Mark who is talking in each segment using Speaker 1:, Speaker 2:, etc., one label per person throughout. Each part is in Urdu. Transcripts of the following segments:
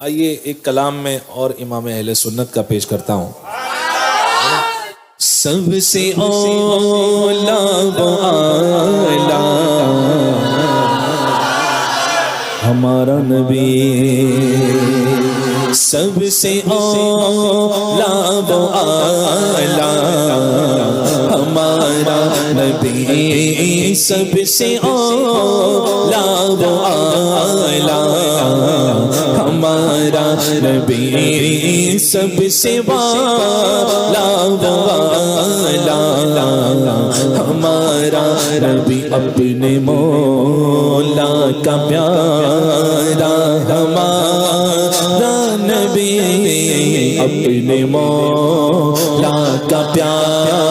Speaker 1: آئیے ایک کلام میں اور امام اہل سنت کا پیش کرتا ہوں. سب سے اولا و اعلی ہمارا نبی، سب سے اولا و اعلی ہمارا نبی، سب سے اولا و اعلی ہمارا نبی، سب سے والا و اعلی ہمارا نبی، اپنے مولا کا پیارا ہمارا نبی، اپنے مولا کا پیارا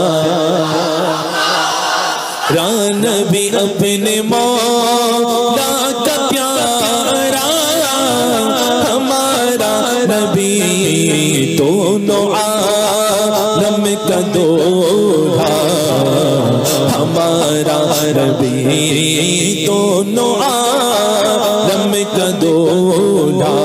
Speaker 1: نبی، اپنے مولا کا پیارا ہمارا نبی، دونوں عالم کا دولہا ہمارا نبی، دونوں عالم کا دولہا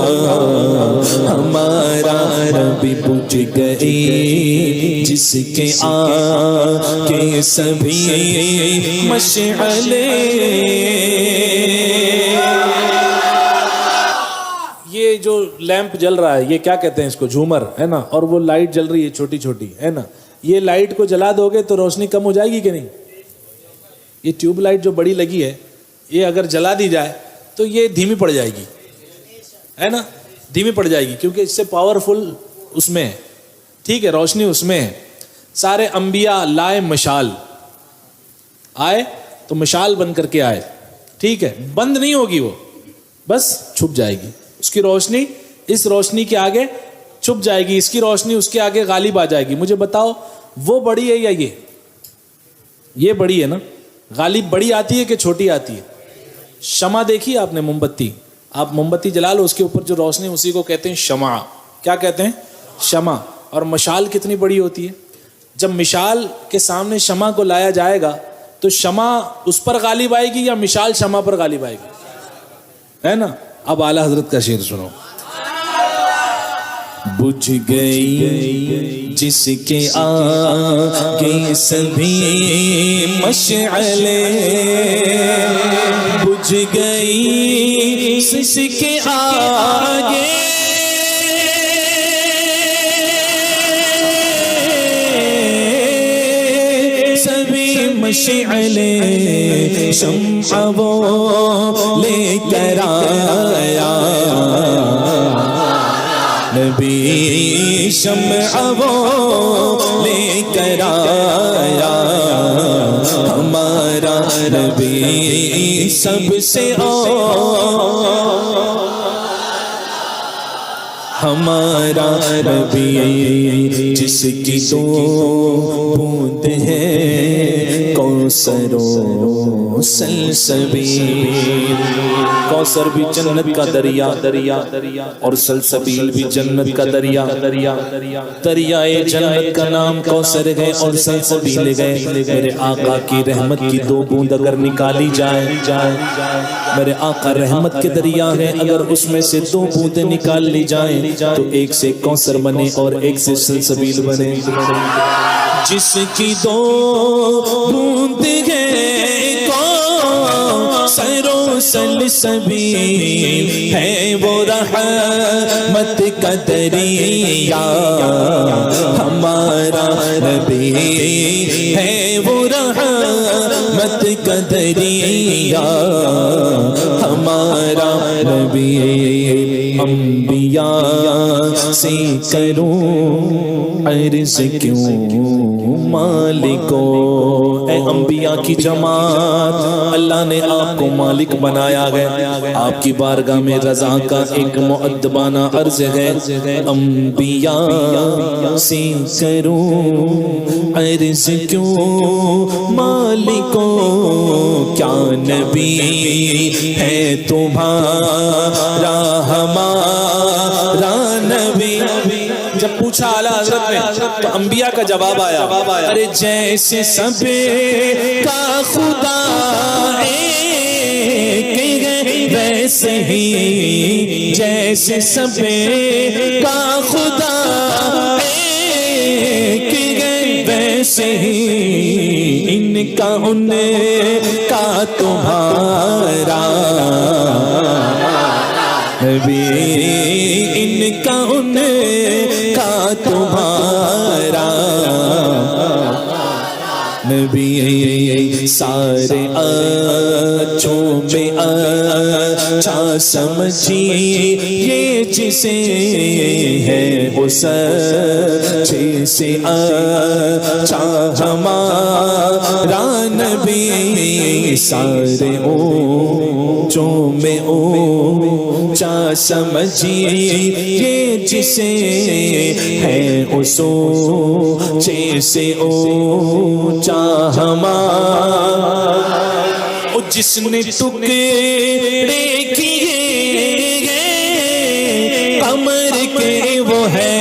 Speaker 1: ہمارا نبی، بجھ گئی جس کے آنکھیں سبھی مشعلے. یہ جو لیمپ جل رہا ہے یہ کیا کہتے ہیں اس کو؟ جھومر ہے نا. اور وہ لائٹ جل رہی ہے چھوٹی چھوٹی ہے نا. یہ لائٹ کو جلا دو گے تو روشنی کم ہو جائے گی کہ نہیں؟ یہ ٹیوب لائٹ جو بڑی لگی ہے یہ اگر جلا دی جائے تو یہ دھیمی پڑ جائے گی ہے نا، دھیمی پڑ جائے گی کیونکہ اس سے پاورفل اس میں ہے. ٹھیک ہے، روشنی اس میں ہے. سارے انبیاء لائے مشال، آئے تو مشال بن کر کے آئے. ٹھیک ہے، بند نہیں ہوگی، وہ بس چھپ جائے گی. اس کی روشنی اس روشنی کے آگے چھپ جائے گی، اس کی روشنی اس کے آگے غالب آ جائے گی. مجھے بتاؤ وہ بڑی ہے یا یہ بڑی ہے نا؟ غالب بڑی آتی ہے کہ چھوٹی آتی ہے؟ شمع دیکھی آپ نے؟ موم بتی، آپ موم بتی جلا لو، اس کے اوپر جو روشنی اسی کو کہتے ہیں شمع. کیا کہتے ہیں؟ شمع. اور مشال کتنی بڑی ہوتی ہے؟ جب مشال کے سامنے شمع کو لایا جائے گا تو شمع اس پر غالب آئے گی یا مشال شمع پر غالب آئے گی؟ ہے نا. اب اعلیٰ حضرت کا شعر سنو. بجھ گئی جس کے آگے سبھی مشعلے، بجھ گئی جس کے آگے سبھی مشعلے، شمع وہ لے کر آیا نبی، شمع وہ لے کر آیا ہمارا نبی، سب سے ہمارا نبی، جس کی دو بوند ہے کوثر و سلسبیل. کوثر بھی جنت کا دریا اور سلسبیل بھی جنت کا دریا. دریائے جنت کا نام کوثر ہے اور سلسبیل ہے. میرے آقا کی رحمت کی دو بوند اگر نکالی جائے، میرے آقا رحمت کے دریا ہے، اگر اس میں سے دو بوندیں نکال لی جائیں تو ایک سے کوثر بنے اور ایک سے سلسبیل بنے. جس کی دو بوند ہے کوثر و سلسبیل، ہے وہ رحمت کا دریا ہمارا نبی، ہے وہ رحمت کا دریا ہمارا نبی. انبیاء سے کروں عرض کیوں مالکو، اے انبیاء کی جماعت، اللہ نے آپ کو مالک بنایا ہے. آپ کی بارگاہ میں رضا کا ایک مؤدبانہ عرض ہے. انبیاء سے کروں عرض کیوں مالکو، کیا نبی ہے تمہارا ہمارا نبی. جب پوچھا اعلیٰ حضرت نے تو انبیاء کا جواب آیا، ارے جیسے سب کا خدا ایک ہے ویسے ہی جیسے سب کا خدا ایک ہے، ویسے ہی ان کا ان کا تمہارا نبی، ان کا ان کا تمہارا نبی، سارے اچھوں میں اچھا سمجھیے جسے ہے وہ سچے سے اچھا ہمارا نبی، سارے اونچوں میں اونچا سمجھیے جسے ہے اس اونچے سے اونچا ہمارا، جس نے ٹکڑے کیے قمر کے وہ ہے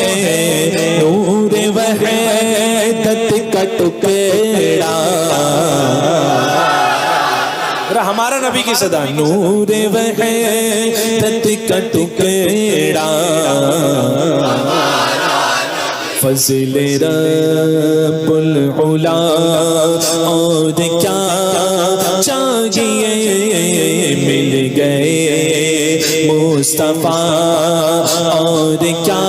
Speaker 1: نور وحدت کا ٹکڑا، ہمارا نبی کی صدا، نور وحدت کا ٹکڑا، فضل رب العلا اور کیا چاہیے، مل گئے مصطفیٰ اور کیا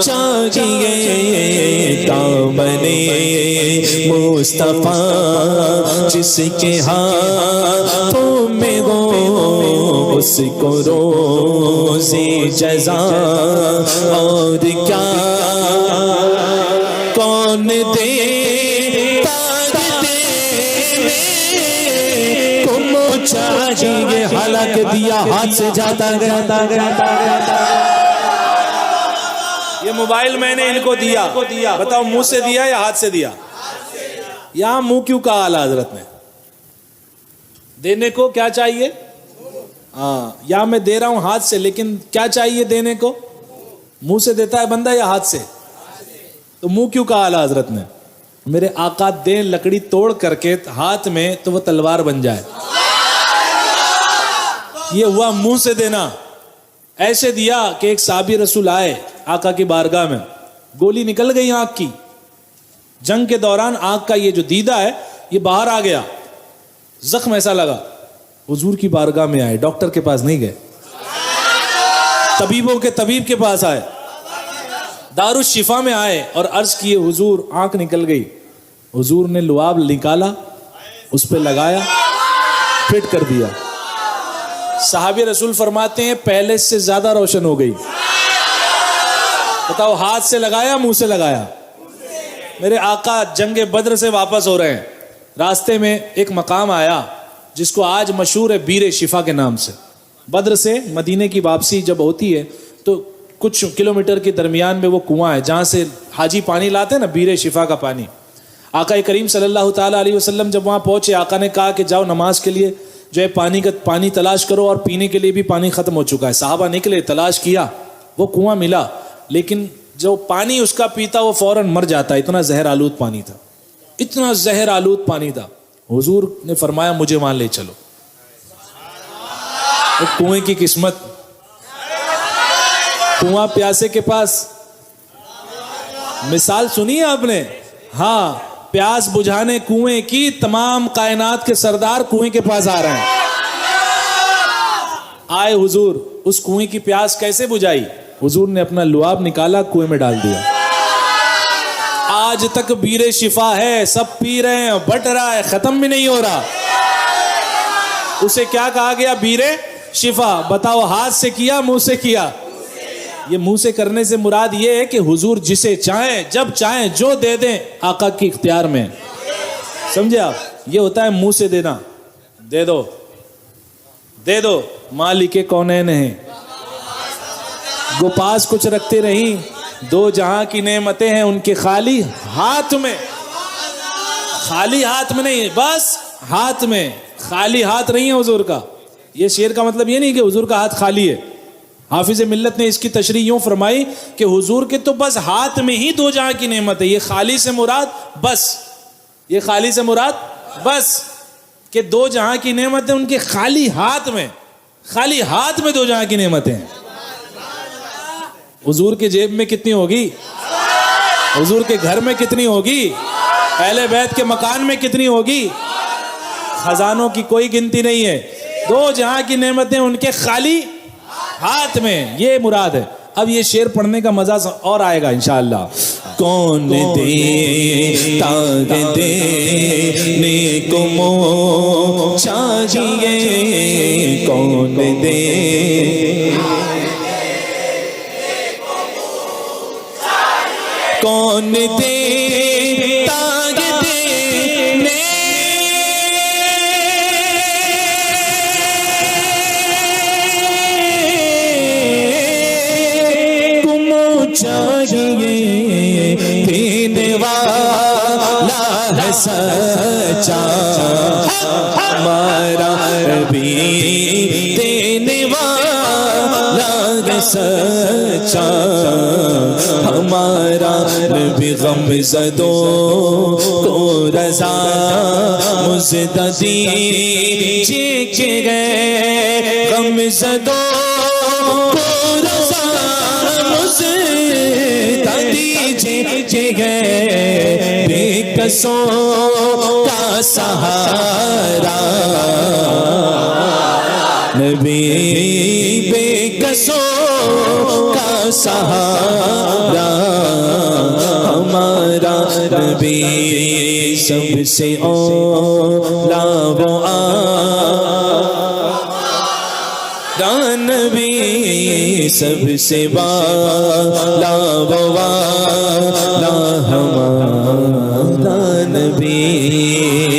Speaker 1: چاہیے، دامن مصطفیٰ جس کے ہاتھوں میں ہو اس کو روزی جزا اور کیا، کون دیتا چاہیے، حالانکہ دیا ہاتھ سے جاتا گیا۔ یہ موبائل میں نے ان کو دیا، بتاؤ منہ سے دیا یا ہاتھ سے دیا؟ یہاں منہ کیوں کہا اعلیٰ حضرت نے؟ دینے کو کیا چاہیے؟ ہاں، یہاں میں دے رہا ہوں ہاتھ سے، لیکن کیا چاہیے دینے کو؟ منہ سے دیتا ہے بندہ یا ہاتھ سے؟ تو منہ کیوں کہا اعلیٰ حضرت نے؟ میرے آقا دیں لکڑی توڑ کر کے ہاتھ میں تو وہ تلوار بن جائے، یہ ہوا منہ سے دینا۔ ایسے دیا کہ ایک صحابی رسول آئے آقا کی بارگاہ میں، گولی نکل گئی آنکھ کی، جنگ کے دوران آنکھ کا یہ جو دیدہ ہے یہ باہر آ گیا، زخم ایسا لگا، حضور کی بارگاہ میں آئے، ڈاکٹر کے پاس نہیں گئے، طبیبوں کے طبیب کے پاس آئے، دارالشفا میں آئے اور عرض کیے حضور آنکھ نکل گئی۔ حضور نے لعاب نکالا، اس پہ لگایا، فٹ کر دیا۔ صحابی رسول فرماتے ہیں پہلے سے زیادہ روشن ہو گئی۔ بتاؤ ہاتھ سے لگایا منہ سے لگایا؟ میرے آقا جنگ بدر سے واپس ہو رہے ہیں، راستے میں ایک مقام آیا جس کو آج مشہور ہے بیر شفا کے نام سے۔ بدر سے مدینے کی واپسی جب ہوتی ہے تو کچھ کلومیٹر کے درمیان میں وہ کنواں ہے جہاں سے حاجی پانی لاتے ہیں نا، بیر شفا کا پانی۔ آقا کریم صلی اللہ تعالیٰ علیہ وسلم جب وہاں پہنچے، آقا نے کہا کہ جاؤ نماز کے لیے جو ہے پانی تلاش کرو، اور پینے کے لیے بھی پانی ختم ہو چکا ہے۔ صحابہ نکلے، تلاش کیا، وہ کنواں ملا، لیکن جو پانی اس کا پیتا وہ فوراً مر جاتا، اتنا زہر آلود پانی تھا، اتنا زہر آلود پانی تھا۔ حضور نے فرمایا مجھے وہاں لے چلو۔ کنویں کی قسمت، کنواں پیاسے کے پاس، مثال سنی ہے آپ نے؟ ہاں، پیاس بجھانے کنویں کی تمام کائنات کے سردار کنویں کے پاس آ رہے ہیں۔ آئے حضور، اس کنویں کی پیاس کیسے بجھائی؟ حضور نے اپنا لعاب نکالا، کنویں میں ڈال دیا۔ آج تک بیر شفا ہے، سب پی رہے ہیں، بٹ رہا ہے، ختم بھی نہیں ہو رہا۔ اسے کیا کہا گیا؟ بیر شفا۔ بتاؤ ہاتھ سے کیا منہ سے کیا؟ یہ منہ سے کرنے سے مراد یہ ہے کہ حضور جسے چاہیں جب چاہیں جو دے دیں آقا کی اختیار میں، سمجھے آپ؟ یہ ہوتا ہے منہ سے دینا، دے دو دے دو، مالک کونین ہیں، گو پاس کچھ رکھتے رہیں، دو جہاں کی نعمتیں ہیں ان کے خالی ہاتھ میں، خالی ہاتھ میں نہیں، بس ہاتھ میں، خالی ہاتھ نہیں ہے حضور کا۔ یہ شعر کا مطلب یہ نہیں کہ حضور کا ہاتھ خالی ہے۔ حافظ ملت نے اس کی تشریح یوں فرمائی کہ حضور کے تو بس ہاتھ میں ہی دو جہاں کی نعمت ہے، یہ خالی سے مراد بس، یہ خالی سے مراد بس کہ دو جہاں کی نعمت ہے ان کے خالی ہاتھ میں۔ خالی ہاتھ میں دو جہاں کی نعمتیں. حضور کے جیب میں کتنی ہوگی, حضور کے گھر میں کتنی ہوگی, اہل بیت کے مکان میں کتنی ہوگی, خزانوں کی کوئی گنتی نہیں ہے. دو جہاں کی نعمتیں ان کے خالی ہاتھ میں, یہ مراد ہے. اب یہ شعر پڑھنے کا مزہ اور آئے گا انشاءاللہ. کون دیتا دینے کو منہ چاہیے, کون دے کون دیتا دینے کو منہ چاہیے, دینے والا ہے سچا ہمارا نبی, دینے والا ہے سچا ہمارا نبی. غم زدوں کو رضا مزددی دیجیے گئے, غم زدوں کو رضا مزددی دیجیے گئے, بے کسوں کا سہارا نبی, بے کسوں کا سہارا ہمارا نبی. سب سے اولا وہ نبی, سب سے والا وہ والا ہمارا نبی.